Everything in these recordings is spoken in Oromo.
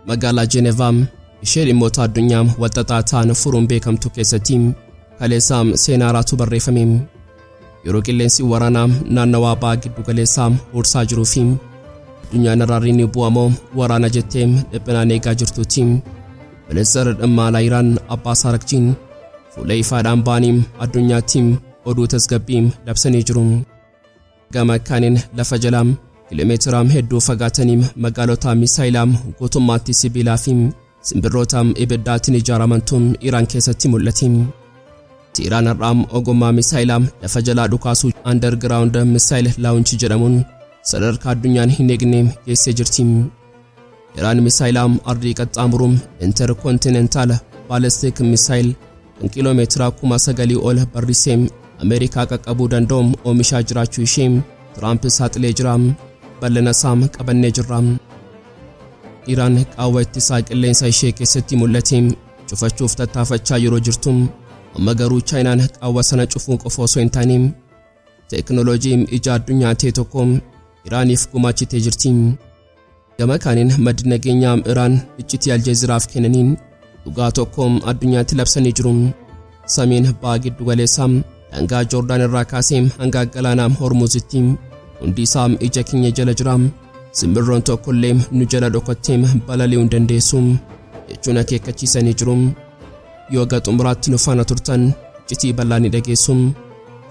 magaalaa Jenivaa ishee dhimmoota addunyaa walxaxaa ta'an furuun beekamtu keessatti kaleessa seenaaraatu barreeffame. Yeroo qilleensi waraanaa naannawaa ba'a giddu galeessaa hursaa jiruu fi addunyaan araarriin bu'amoo waraana jettee dhiphinaan eegaa jirtutti Ministirri Dhimma Iraan Abbaas Araghchiin fuula ifaadhaan ba'anii addunyaatti oduu tasgabbii labsanii jiru. Gama kaaniin Lafa Jalaa kiiloomeetira hedduu fagaatanii magaalota Misaa'elaa guutummaatti sibiilaa fi simbirroota ibiddaatiin ijaaramantu Iraan keessatti mul'ate. Iraan Har'a ogummaa Misaa'elaa Lafa Jalaa dhukaasuu underground missile launch jedhamuun sadarkaa addunyaan hin eegne geessee jirti. Iraan Misaa'ela Ardii-Qaxxaamuru Intercontinental Ballistic Missile kan kiiloomeetira 9,000 ol barrisee Ameerikaa qaqqabuu danda'u oomishaa jiraachuu ishee Tiraamp saaxilee jira. Bal'ina isaa qabannee jirra. Iraan qaawwa ittisaa qilleensa ishee keessatti mul'ate cufachuuf tattaafachaa yeroo jirtu amma garuu Chaayinaan qaawwa sana cufuu qofa osoo hin taane teeknooloojii ija addunyaa ta'e tokko Iraaniif gumaachitee jirti. Gama kaaniin maddi nageenyaa Iraan iccitii Aljeeziraaf kennaniin dhugaa tokko addunyaatti labsanii jiru. Samiin ba'a giddu galeessaa daangaa Joordaan irraa kaasee hanga galaana Hormuzitti hundi isaa ija keenya jala jira. Simbirroon tokkollee nu jala dhokattee balali'uu hin dandeessu jechuun akeekkachiisanii jiru. Yoo xumuraatti nu faana turtan iccitii bal'aa ni dhageessu.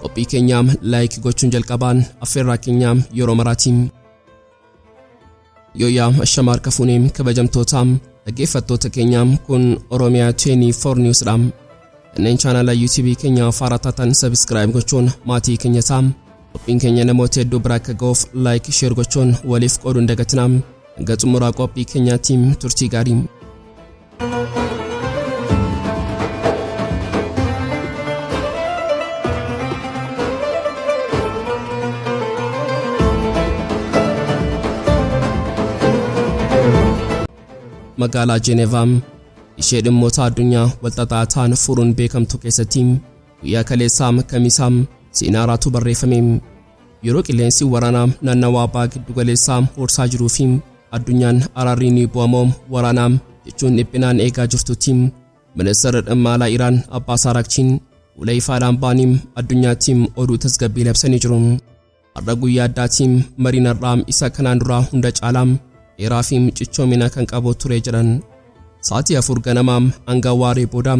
Qophii keenyaa laayik gochuun jalqabaan affeerraa keenyaa yeroo maraati. Yooyaa ashamaar kafuunee kabajamtoota dhaggeeffattoota keenyaa kun Oromia 24 News dha. Kanneen chaanala YouTube keenya Har'a taatan subscribe gochuun maatii keenya ta'a. Qophiin keenya namoota hedduu bira akka ga'uuf like share gochuun waliif qooduu hin dagatinaa. Hanga xumuraa qophii keenyaatti turtii gaarii. Magaalaa Jenivaa ishee dhimmoota addunyaa walxaxaa ta'an furuun beekamtu keessatti guyyaa kaleessaa kamisaa seenaaraatu barreeffame. Yeroo qilleensi waraanaa naannawaa ba'a giddu galeessaa hursaa jiruu fi addunyaan araarriin bu'amoo waraanaa jechuun dhiphinaan eegaa jirtutti Ministirri Dhimma Iraan Abbaas Araghchiin fuula ifaadhaan ba'anii addunyaatti oduu tasgabbii labsanii jiru. Har'a guyyaa addaatti mariin har'aa isa kanaan duraa hunda caalaa dheeraa fi cichoomina kan qabu ture jedhan. Sa'aatii 4 ganamaa hanga waaree booda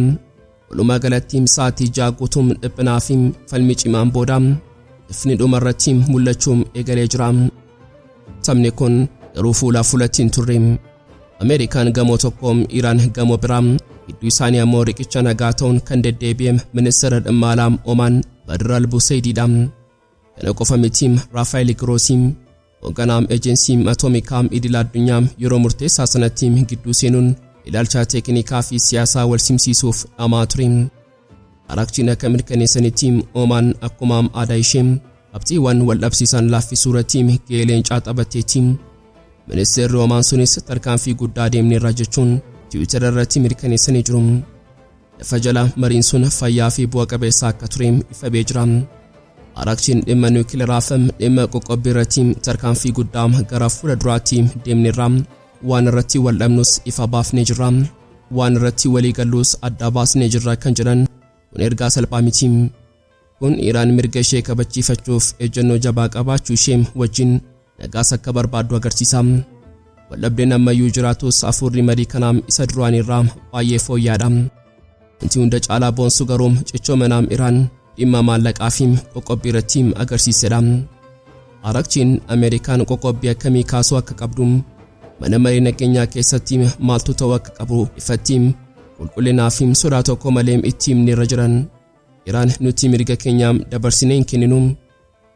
walumaa galatti sa'aatii 6 guutuun dhiphinaa fi falmii cimaan booda ifni dhumarratti mul'achuun eegalee jira. Taphni kun garuu fuula fuulatti hin turre. Ameerikaan gamoo tokko Iraan gamoo biraa gidduu isaanii ammoo riqicha nagaa ta'uun kan deddeebi'e Ministirri Dhimma Alaa Omaan Badr al-Busaydiidha. Kana qofa miti Raafaayil Giroosii hoogganaa ejensii atoomikaa idila addunyaa yeroo murteessaa sanatti gidduu seenuun ilaalcha teeknikaa fi siyaasaa wal simsiisuuf dhamaa ture. Araghchiin akka mirkaneessanitti Omaan akkuma aadaa ishee qabxiiwwan wal dhabsiisan laaffisuu irratti gahee leencaa taphatteetti. Ministeerri Omaan sunis tarkaanfii guddaa deemneerra jechuun Tiwiitar irratti mirkaneessanii jiru. Lafa Jalaa mariin sun fayyaa fi bu'a qabeessa akka ture ifamee jira. Araghchiin dhimma niwukileeraa fi dhimma qoqqobbii irratti tarkaanfii guddaa gara fuula duraatti deemneerra. Waan irratti wal dhabnus ifa baafnee jirra. Waan irratti walii galluus adda baasnee jirra kan jedhan kun ergaa salphaa miti. Kun Iraan mirga ishee kabachiifachuuf ejjennoo jabaa qabaachuu ishee wajjin nagaas akka barbaaddu agarsiisa. Waldhabdeen ammayyuu jiraatus afurri marii kanaa isa duraan irraa baay'ee fooyyaadha. Wanti hunda caalaa boonsu garuu cichoomina Iraan dhimma maallaqaa fi qoqqobbii irratti agarsiisedha. Araghchiin Ameerikaan qoqqobbii akkamii kaasuu akka qabdu mana marii nageenyaa keessatti maaltu ta'uu akka qabu ifatti qulqullinaa fi sodaa tokko malee itti himneerra jiran. Iraan nuti mirga keenya dabarsinee hin kenninu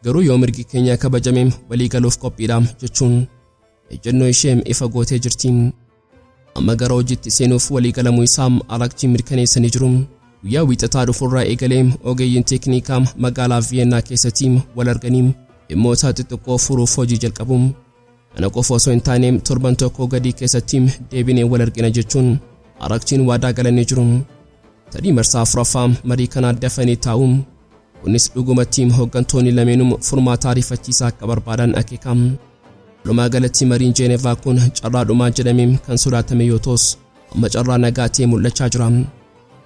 garuu yoo mirgi keenya kabajame walii galuuf qophiidha jechuun ejjennoo ishee ifa gootee jirti. Amma gara hojiitti seenuuf walii galamuu isaa Araghchiin mirkaneessanii jiru. Guyyaa wiixataa dhufurraa eegalee ogeeyyiin teeknikaa magaalaa Viyennaa keessatti wal arganii dhimmoota xixiqqoo furuuf hojii jalqabu. Kana qofa osoo hin taane torban tokko gadii keessatti deebinee wal argina jechuun Araghchiin waadaa galanii jiru. Tadii marsaa afuraffaa marii kana dafanii taa'u. Kunis dhugumatti hooggantoonni lameenuu furmaata ariifachiisaa akka barbaadan akeekam. Walumaa galatti mariin Jenivaa kun carraa dhumaa jedhamee kan sodaatame yoo ta'us amma carraa nagaatee mul'achaa jira.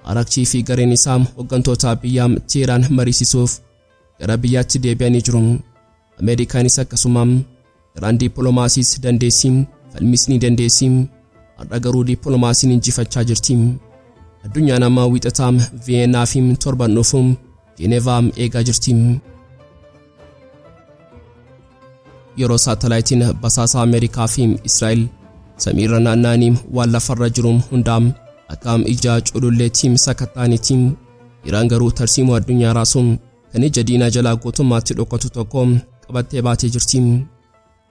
Arakchii fi gareen isaa hooggantoota biyyaa Teheraan mariisisuuf gara biyyaatti deebi'anii jiru. Ameerikaanis akkasuma garaan dippilomaasiis dandeessii falmis ni dandeessii. Har'a garuu dippilomaasiin injifachaa jirti. Addunyaan amma wiixataa Viyeenaa fi torban dhufu Jenivaa eegaa jirti. Yeroo saatalaayitiin basaasa Ameerikaa fi Israa'el samiirra naanna'anii waan lafarra jiru hundaa akka ija cululleetiin sakattaaniitiin Iraan garuu tarsiimoo addunyaa raasuun kan ija diinaa jalaa gootummaatti dhokatu tokko qabattee baatee jirti.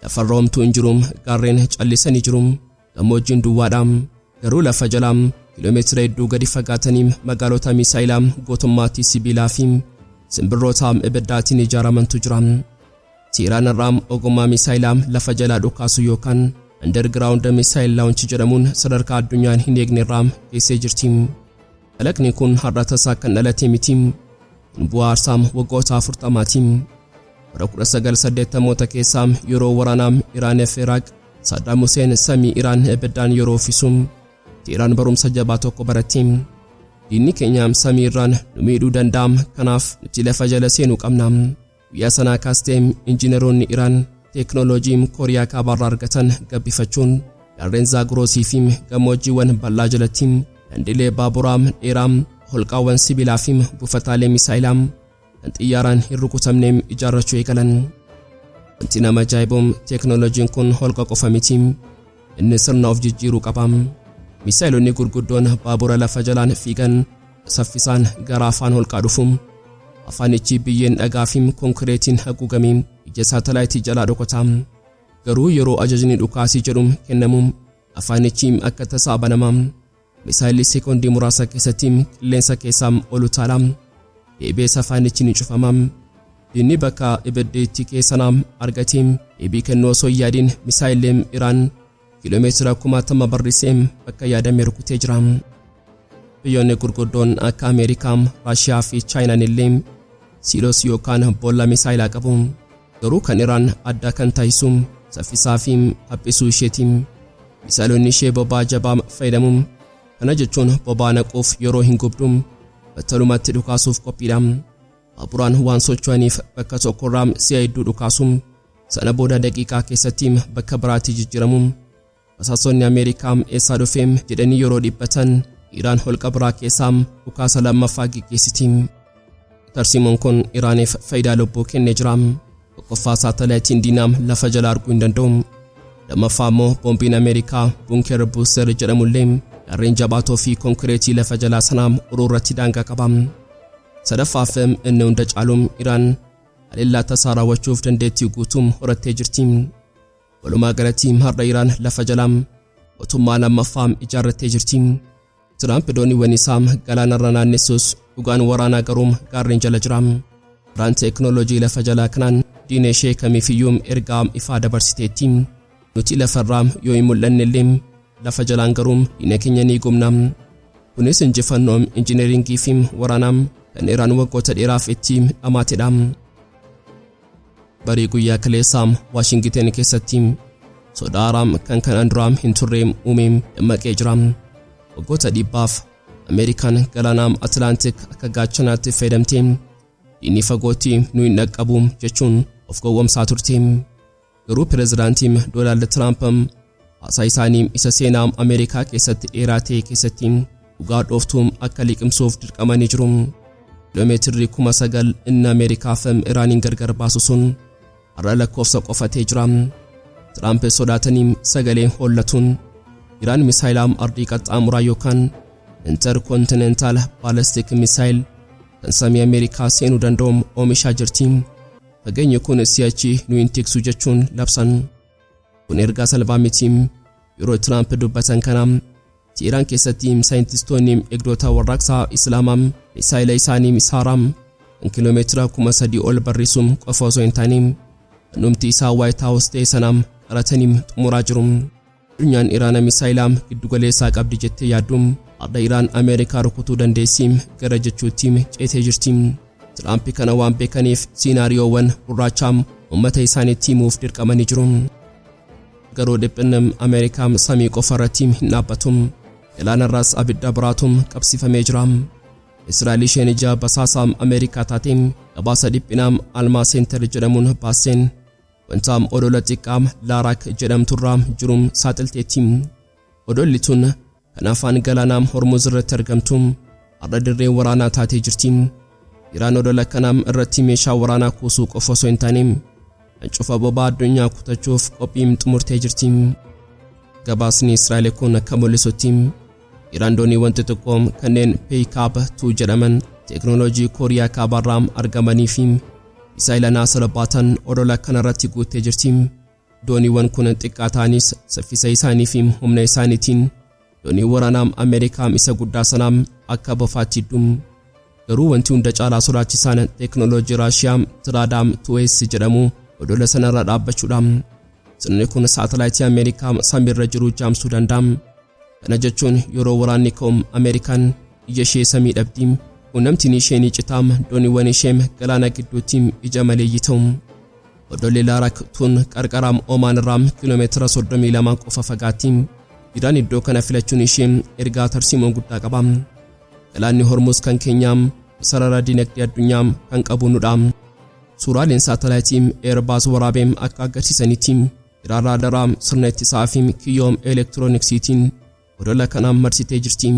Lafarra homtuu hin jiru, gaarreen callisanii jiru, gammoojjiin duwwaadha. Garuu lafa jalaa kiiloomeetira hedduu gadi fagaatanii magaalota Misaa'elaa gootummaatti sibiilaa fi simbirroota ibiddaatiin ijaaramantu jira. Teheraan irraa ogummaa Misaa'elaa lafa jalaa dhukaasu yookaan underground missile launch jedhamuun sadarkaa addunyaan hin eegne irraa geessee jirti. Kalaqni kun har'a tasaa kan dhalate miti. Bu'aa aarsaa waggoota 40maatiin bara 1980 keessaa yeroo waraanaa Iraan fi Iraaq Saddam Hussein samii Iraan ibiddaan yeroo uffisuun Teheraan barumsa jabaa tokko baratte. Diinni keenya samii irraan nu miidhuu danda'a, kanaaf nuti lafa jala seenuu qabna. Guyyaa sanaa kaastee injiineroonni Iraan teeknooloojii Kooriyaa kaabaarraa argatan gabbifachuun gaarreen Zaagroosii fi gammoojjiiwwan bal'aa jalatti dandilee baaburaa dheeraa, holqaawwan sibiilaa fi buufataalee Misaa'elaa kan xiyyaaraan hin rukutamne ijaarrachuu eegalan. Wanti nama ajaa'ibu teeknooloojiin kun holqa qofa miti, inni sirna of jijjiiruu qaba. Misaa'eloonni gurguddoon baabura lafa jalaan fiigan saffisaan gara afaan holqaa dhufu. Afaanichi biyyeen dhagaa fi konkireetiin haguugamee ija saatalaayitii jalaa dhokata. Garuu yeroo ajajni dhukaasii jedhu kennamu afaanichi akka tasaa banama. Misaa'elli sekoondii muraasa keessatti qilleensa keessaa ol utaala. Deebi'ee afaanichi ni cufama. Diinni bakka ibiddiitti keessanaa argatee deebii kennuu osoo hin yaadiin Misaa'elli Iraan kiiloomeetira 10,000 barrisee bakka yaadame rukutee jira. Biyyoonni gurguddoon akka Ameerikaa, Raashiyaa fi Chaayinaan illee siiloos yookaan boolla Misaa'elaa qabu. Garuu kan Iraan adda kan taasisu saffisaa fi haphisuu isheeti. Misaa'eloonni ishee boba'aa jabaa fayyadamu. Kana jechuun boba'aa naquuf yeroo hin gubdu battalumatti dhukaasuuf qophiidha. Baaburaan waan socho'aniif bakka tokkorraa si'a hedduu dhukaasu. Sana booda daqiiqaa keessatti bakka biraatti jijjiiramu. Basaasonni Ameerikaa eessaa dhufeem jedhanii yeroo dhibbatan Iraan holqa biraa keessaa dhukaasa lammaffaa gaggeessiti. Tarsiimoon kun Iraaniif faayidaa lubbuu kennee jira. Tokkoffaa saatalaayitiin diinaa lafa jalaa arguu hin danda'u. Lammaffaa immoo boombiin Ameerikaa bunker buuster jedhamullee gaarreen jabaatoo fi konkireetii lafa jalaa sanaa uruurratti daangaa qaba. Sadaffaaf inni hunda caalu Iraan haleellaa tasaa raawwachuuf dandeettii guutuu horattee jirti. Walumaa galatti har'a Iraan lafa jalaa mootummaa lammaffaa ijaarrattee jirti. Tiraamp dooniiwwan isaa galaanarra naannessuus dhugaan waraanaa garuu gaarreen jala jira. Iraan teeknooloojii lafa jalaa kanaan diina ishee kamiifiyyuu ergaa ifaa dabarsiteetti. Nuti lafarraa yoo hin mul'anne illee lafa jalaan garuu diina keenya ni gumna. Kunis injifannoo injineeringii fi waraanaa kan Iraan waggoota dheeraaf itti dhamaatedha. Barii guyyaa kaleessaa Waashingten keessatti sodaaraam kan kanaan dura hin turre uumee dammaqee jira. Waggoota dhibbaaf Ameerikaan galaana Atlaantik akka gaachanaatti fayyadamtee diinni fagootti nu hin dhaqqabu jechuun of gowwoomsaa turte. Garuu pireezidaantiin Doonaald Tiraamp haasaa isaanii isa seenaa Ameerikaa keessatti dheeraa ta'e keessatti dhugaa dhooftuu akka liqimsuuf dirqamanii jiru. Kiiloomeetirri 9,000 inni Ameerikaa fi Iraaniin gargar baasu sun har'a lakkoofsa qofatee jira. Tiraamp sodaatanii sagalee hollatuun Iraan Misaa'ela Ardii-Qaxxaamuraa yookaan Intercontinental Ballistic Missile kan samii Ameerikaa seenuu danda'u oomishaa jirti. Fageenyi kun si'achi nu hin tiksu jechuun labsan. Kun ergaa salphaa miti. Yeroo Tiraamp dubbatan kana Iraan keessatti saayintistoonni eegdota warraaqsaa Islaamaa Misaa'ela isaanii Haaraa kan kiiloomeetira 3,000 ol barrisuun qofa osoo hin taane numti isaa White House ta'e sanaan qaratanii xumuraa jiru. Addunyaan Iraan Misaa'ela giddugaleessaa qabdi jettee yaadduun har'a Iraan Ameerikaa rukutuu dandeessii gara jechuutti ceetee jirti. Tiraamp kana waan beekaniif siinaariyoowwan gurraachaa uummata isaaniitti himuuf dirqamanii jiru. garuu dhiphinni Ameerikaa samii qofarratti hin dhaabbatum. Galaanarraas abidda biraatum qabsiifamee jira. Israa'el isheen ija basaasaa Ameerikaa taateen gabaasa dhiphinaa Almaa Seentar jedhamuun baaseen wanta odola xiqqaa Laaraak jedhamturraa jirum saaxilteetti. Odolli tun kan afaan galaanaa Hormuz irratti argamtu har'a dirree waraanaa taatee jirti. Iraan odola kanaa irratti meeshaa waraanaa kuusuu qofa osoo hin taane cufa bobaa addunyaa kutachuuf qophii xumurtee jirti. Gabaasni Israa'el kun akka mul'isutti Iraan dooniiwwan xixiqqoo kanneen Peekaab 2 jedhaman teeknooloojii Kooriyaa kaabaarraa argamanii fi Misaa'elaan asirbaatan odola kanarratti guuttee jirti. Dooniiwwan kun xiqqaa ta'anis saffisa isaanii fi humna isaaniitiin doonii waraanaa Ameerikaa isa guddaa sanaa akka bofaatti dhum. Garuu wanti hunda caalaa sodaachisaan teeknooloojii Raashiyaa Tiraadaam 2S jedhamu odola sanarra dhaabbachuudha. Sirni kun saatalaayitii Ameerikaa samiirra jiru jaamsuu danda'a. Kana jechuun yeroo waraanni ka'um Ameerikaan ija ishee samii dhabdi. Quunnamtiin isheen citaam dooniiwwan ishee galaana gidduutti ija maleeyyii ta'u. Odolli Laaraak tun qarqaraam Oomaan irraa kiiloomeetira 32 qofa fagaatti. Iraan iddoo kana filachuun ishee ergaa tarsiimoo guddaa qaba. Galaanni Hormuz kan keenyaa sarara dinagdee addunyaa kan qabnudha. Suuraaleen saatalaayitii Eerbaas waraabee akka agarsiisanitti Iraan raadaraa sirna ittisaa fi kiyyoom elektirooniksiitiin odola kanaan marsitee jirti.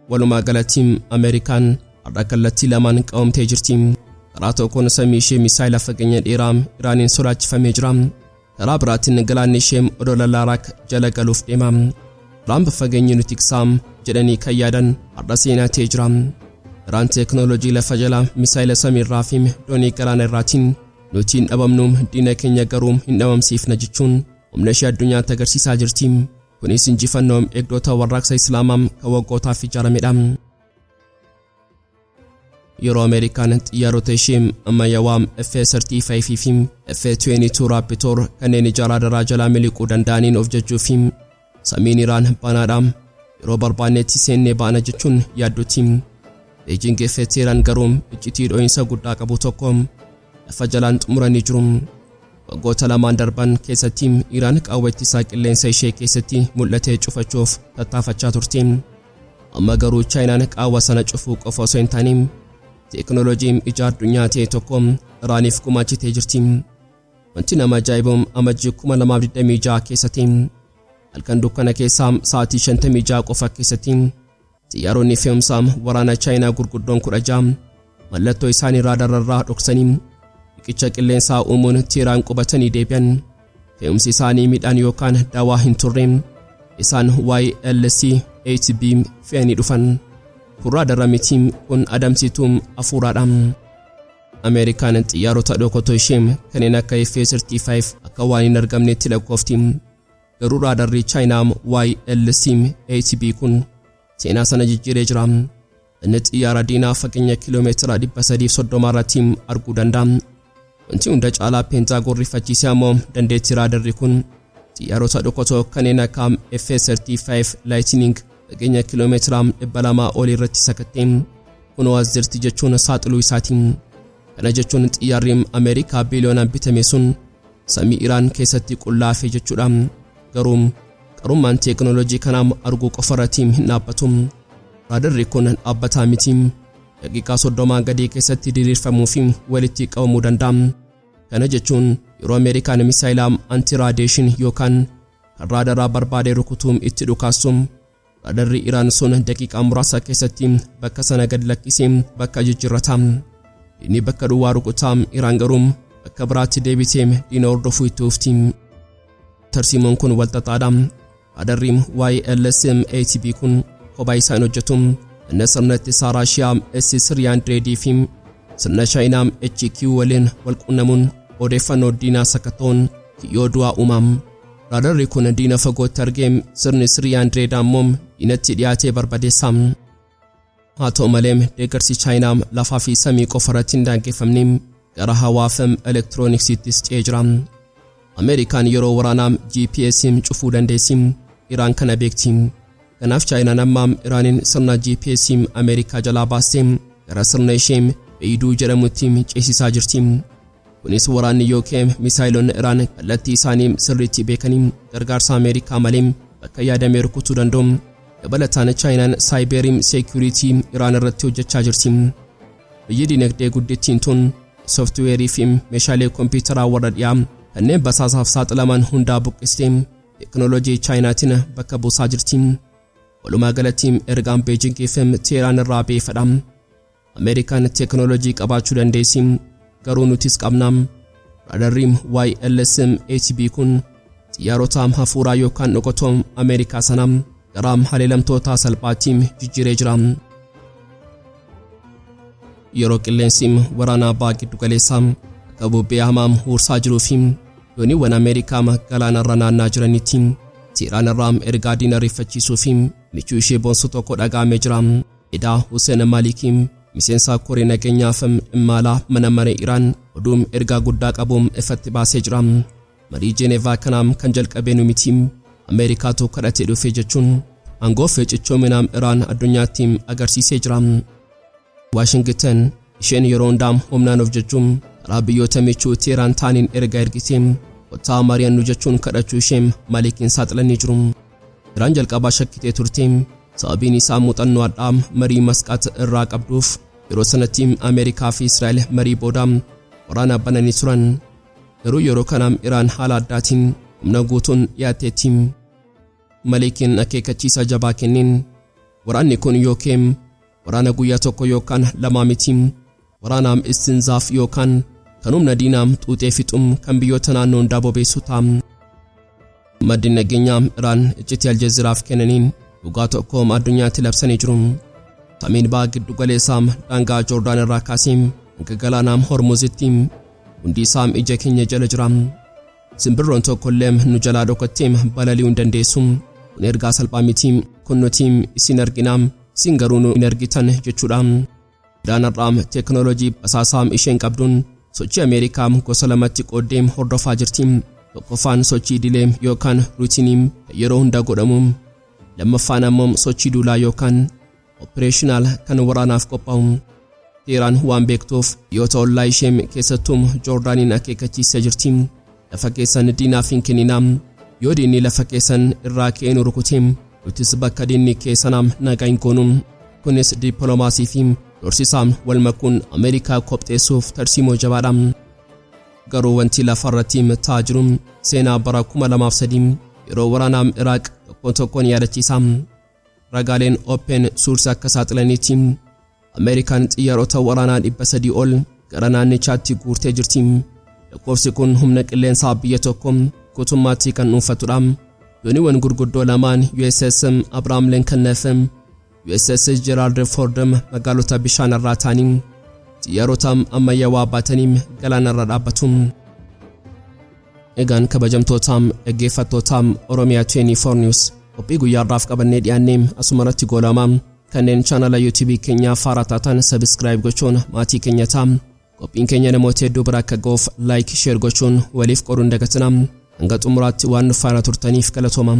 Walumaa galatti Ameerikaan har'a kallattii lamaan qabamtee jirti. Karaa tokkoon samii ishee misaa'ela fageenya dheeraa Iraaniin sodaachifamee jira. Karaa biraatiin galaanni ishee odola Laaraak jala galuuf deema. Tiraamp fageenyi nuti tiksaam jedhanii kan yaadan har'a seenaa ta'ee jira. Iraan teeknooloojii lafa jalaa misaa'ela samiirraa fi doonii galaana irraatiin nuti hin dhabamnu diina keenya garuu hin dhabamsiifna jechuun humna ishee addunyaatti agarsiisaa jirti. Kunis injifannoo eegdota warraaqsa Islaamaa kan waggootaaf ijaaramedha. Yeroo Ameerikaan xiyyaarota ishee ammayyaawaa F-35 fi F-22 Raptor kanneen ijaaraa daraa jalaa miliquu danda'aniin of jajjuuf samiin Iraan banaadha. Yeroo barbaannetti seennee baana jechuun yaaddutti. Beijing Teheraan garuu iccitii dho'insa guddaa qabu tokko lafa jalaan xumuranii jiru. Waggoota lamaan darban keessatti Iraan qaawwatti isaa qilleensa ishee keessatti mul'atee cufachuuf tattaafachaa turte. Amma garuu Chaayinaan qaawwa sana cufuu qofa osoo hin taane teeknooloojiin ija addunyaa ta'e tokko Iraaniif gumaachitee jirti. Wanti nama ajaa'ibu amajjii 2026 keessatti halkan dukkana keessaa sa'aatii 56 qofa keessatti xiyyaaronni fe'umsaa waraana Chaayinaa gurguddoon 16 mallattoo isaanii raadararraa dhoksanii Qicha qilleensaa uumuun Teheraan qubatanii deebi'an. Fe'umsi isaanii midhaan yookaan dawaa hin turre. Isaan ICBM fe'anii dhufan. Kurraa daramitiin kun adamsiituun afuuraadha. Ameerikaan xiyyaarota dhokotoo ishee kanneen akka F-35 akka waan hin argamnetti lakkoofti. Garuu raadarri Chaayinaa ICBM kun seenaa sana jijjiiree jira. Inni xiyyaara diinaa fageenya kiiloomeetira 330 irratti arguu danda'a. Wanti hunda caalaa Peentaagoon rifachiisee ammoo dandeettii raadarri kun xiyyaarota dhokotoo kanneen akka F-35 Lightning fageenya kiiloomeetira 200 ol irratti sakattee kunoo as jirti jechuun saaxiluu isaatiin. Kana jechuun xiyyaarri Ameerikaa biliyoonaan bitame sun samii Iraan keessatti qullaafee jechuudha. Garuu qarummaan teeknooloojii kanaa arguu qofarratti hin dhaabbatu. Raadarri kun dhaabbataa miti. Daqiiqaa 30 gadii keessatti diriirfamuu fi walitti qabamuu danda'a. Kana jechuun yeroo Ameerikaan misaa'ela anti-raadiyeeshin yookaan kan raadaraa barbaadee rukutuun itti dhukaasu raadarri Iraan sun daqiiqaa muraasa keessatti bakka sana gad lakkisee bakka jijjiirrata. Inni bakka duwwaa rukutaa Iraan garuu bakka biraatti deebitee diina hordofuu itti ufti. Tarsiimoon kun walxaxaadha. Raadarri ICBM kun kophaa isaan hojjetu. Inni sirna ittisaa Raashiyaa S-300 fi sirna Chaayinaa HQ waliin wal quunnamuun odeeffannoo diinaa sakatta'uun kiyyoo du'aa uumam. Raadarri kun diina fagootti argee sirni 300 ammoo diinatti dhiyaatee barbadeessa. Haa ta'u malee deeggarsi Chaayinaa lafaa fi samii qofarratti hin daangeffamne gara hawaasa elektirooniksiittis ce'ee jira. Ameerikaan yeroo waraanaa GPS cufuu dandeessi. Iraan kana beekti. Kanaaf Chaayinaan amma Iraanin sirna GPS Ameerikaa jalaa baastee gara sirna ishee beeyduu jedhamutti ceesisaa jirti. kunis waraanni yookiin misaa'eloonni Iraan kallattii isaanii sirriitti beekanii gargaarsa Ameerikaa malee bakka yaadamee rukutuu danda'u. Dabalataan Chaayinaan Cyber Security Iraan irratti hojjechaa jirti. Biyyi dinagdee guddittiin tun softweerii fi meeshaalee kompiitaraa warra dhiyaa kanneen basaasaaf saaxilaman hundaa buqqistee teeknooloojii Chaayinaatiin bakka buusaa jirti. Walumaa galatti ergaan Beejingii fi Teheraan irraa beefadha. Ameerikaan teeknooloojii qabaachuu dandeessi, garuu nutis qabna. Raadarri YLSM-8B kun xiyyaarota hafuuraa yookaan dhokatoo Ameerikaa sana gara haleelamtoota salphaatti jijjiiree jira. Yeroo qilleensi waraana abbaa giddu galeessaa akka bubbee hamaan huursaa jiruu fi dooniiwwan Ameerikaa galaanarra naannaa jiranitti Teheraan irraa ergaa diina rifachiisuu fi michuu ishee boonsu tokko dhagaamee jira. Edaa Hussein Maliki miseensa koree nageenyaaf imala mana maree Iraan oduun ergaa guddaa qabuun ifatti baasee jira. Marii Jenivaa kanaan kan jalqabee nu miti, Ameerikaatu kadhatee dhufee jechuun aangoo fi cichoominaa Iraan addunyaatti agarsiisee jira. Washington isheen yeroo hundaa humnaan of jechuun karaa biyyoota michuu Teheraan taaniin ergaa ergitee kottaa mari'annu jechuun kadhachuu ishee Malikiin saaxilanii jiru. Iraan jalqabaa shakkitee turte, sababiin isaa muuxannoo addaa marii Masqat irraa qabduuf yeroo sanatti Ameerikaa fi Israa'el marii booda waraana bananii turan. Garuu yeroo kanaa Iraan haala addaatiin humna guutuun dhiyaateetti. Malikiin akeekkachiisa jabaa kenneen waraanni kun yookiin waraana guyyaa tokko yookaan lama miti, waraana istinzaaf yookaan kan humna diinaa xuuxee fixuun kan biyyoota naannoo hundaa bobeessu ta'a. Maddeen nageenyaa Iraan iccitii Aljeeziraaf kennaniin dhugaa tokko addunyaatti labsanii jiru. Samiin ba'a giddu galeessaa daangaa Joordaan irraa kaasee hanga galaana Hormuzitti hundi isaa ija keenya jala jira. Simbirroon tokkollee nu jalaa dhokattee balali'uu hin dandeessu. Kun ergaa salphaa miti, kun nuti isin argina, isin garuu nu hin argitan jechuudha. Iraan har'aa teeknooloojii basaasaa isheen qabduun sochii Ameerikaa gosa lamatti qooddee hordofaa jirti. Tokkoffaan sochii idilee yookaan ruutinii yeroo hunda godhamu, lammaffaan ammoo sochii duulaa yookaan operational kan waraanaaf qophaa'u. Teheraan waan beektuuf biyyoota ollaa ishee keessattuu Joordaaniin akeekkachiisaa jirti. Lafa keessan diinaaf hin kenninaa, yoo diinni lafa keessan irraa ka'ee nu rukute nutis bakka diinni keessanaa nagaa hin goonu. Kunis dippilomaasii fi dorsisaa wal makuun Ameerikaa qopheessuuf tarsiimoo jabaadha. Garuu wanti lafarratti ta'aa jiru seenaa bara 2003 yeroo waraana Iraaq tokkoon yaadachiisa. Ragaaleen Open Source akka saaxilaniitti Ameerikaan xiyyaarota waraanaa 300 ol gara naannichaatti guurtee jirti. Lakkoofsi kun humna qilleensaa biyya tokko guutummaatti kan dhuunfatudha. Dooniiwwan gurguddoo lamaan USS Abraham Lincoln fi USS Gerald Ford magaalota bishaan irraa ta'anii xiyyaarota ammayyaawaa baatanii galaanarra dhaabbatu. Egaan kabajamtoota dhaggeeffattoota Oromia 24 News qophii guyyaarraaf qabannee dhiyaannee asumarratti goolamaa kanneen chaanala YouTube keenya Har'a taatan subscribe gochuun maatii keenya ta'aa. Qophiin keenya namoota hedduu bira akka ga'uuf like share gochuun waliif qooduun dagatinaa. Hanga xumuraatti waan nu faana turtaniif galatooma.